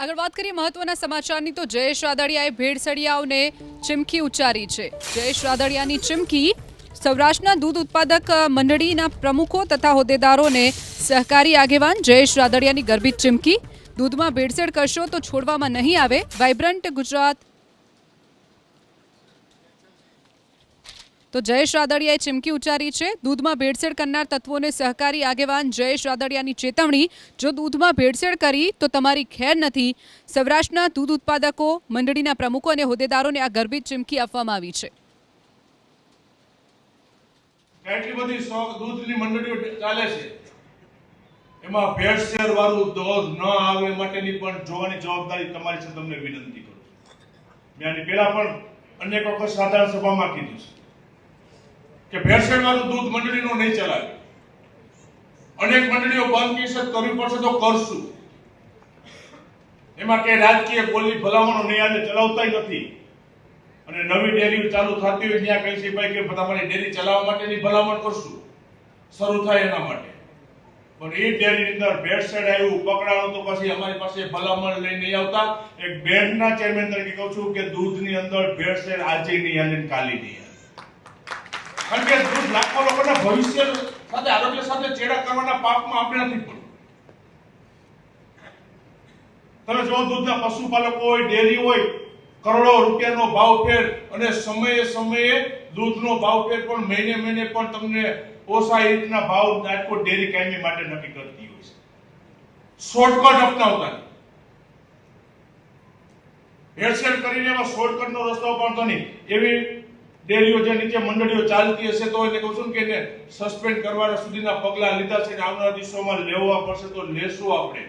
આગળ વાત કરીએ મહત્વના સમાચારની તો જયેશ રાદડિયાએ ભેળસેળિયાઓને ચીમકી ઉચ્ચારી છે। જયેશ રાદડિયાની ચીમકી સૌરાષ્ટ્રના દૂધ ઉત્પાદક મંડળીના પ્રમુખો તથા હોદ્દેદારોને સહકારી આગેવાન જયેશ રાદડિયાની ગર્ભિત ચીમકી, દૂધમાં ભેળસેળ કરશો તો છોડવામાં નહીં આવે। વાઇબ્રન્ટ ગુજરાત તો જયેશ રાદડિયાએ ચીમકી ઉચ્ચારી છે। દૂધમાં ભેળસેળ કરનાર તત્વોને સહકારી આગેવાન જયેશ રાદડિયાની ચેતવણી, જો દૂધમાં ભેળસેળ કરી તો તમારી ખેર નથી। સૌરાષ્ટ્રના દૂધ ઉત્પાદકો મંડળીના પ્રમુખો અને હોદ્દેદારોને આ ગર્ભિત ચીમકી આપવામાં આવી છે। કેટલી બધી દૂધની મંડળીઓ ચાલે છે, એમાં ભેળસેળ વાળું દૂધ ન આવે માટેની પણ જોવાની જવાબદારી તમારી છે। તમને વિનંતી કરું છું, મેં આની પહેલા પણ અનેક વખત સાધારણ સભામાં કીધું છે કે ભેળસેળ વાળું દૂધ મંડળીનો નહીં ચલાવે। અનેક મંડળીઓ બંધ કેસત કરવી પડશે તો કરશું, એમાં કે રાજકીય બોલી ભલામણો નહીં આજે ચલાવતા નથી। અને નવી ડેરી ચાલુ થતી હોય ત્યાં કહે છે ભાઈ કે તમારી ડેરી ચલાવવા માટેની ભલામણ કરશું, શરૂ થાય એના માટે। પણ એ ડેરીની અંદર ભેળસેળ આવ્યું પકડાણું તો પછી અમારી પાસે ભલામણ લઈ નહીં આવતા। એક બેંકના ચેરમેન તરીકે કહું છું કે દૂધની અંદર ભેળસેળ આજે નહીં આવે, કાલે નહીં આવે। કારણ કે દૂધ લાખો લોકોના ભવિષ્ય સાથે આરોગ્ય સાથે ચેડા કરવાના પાપમાં આપણે નથી પડવું। તમે જો દૂધના પશુપાલકો હોય, ડેરી હોય, કરોડો રૂપિયાનો ભાવ ફેર અને સમયે સમયે દૂધનો ભાવ ફેર પણ મહિને મહિને પણ તમને પોસાય રીતના ભાવ રાજકોટ ડેરી કાયમી માટે નક્કી કરતી હોય છે। શોર્ટકટ અપનાવતા ભેળસેળ કરીને એમાં શોર્ટકટનો રસ્તો અપનાવતો નહીં। એવી ડેરીઓ જે નીચે મંડળીઓ ચાલતી હશે તો એને કહું છું કે એને સસ્પેન્ડ કરવાના સુધીના પગલા લીધા છે, આવનારા દિવસોમાં લેવા પડશે તો લેશું આપણે।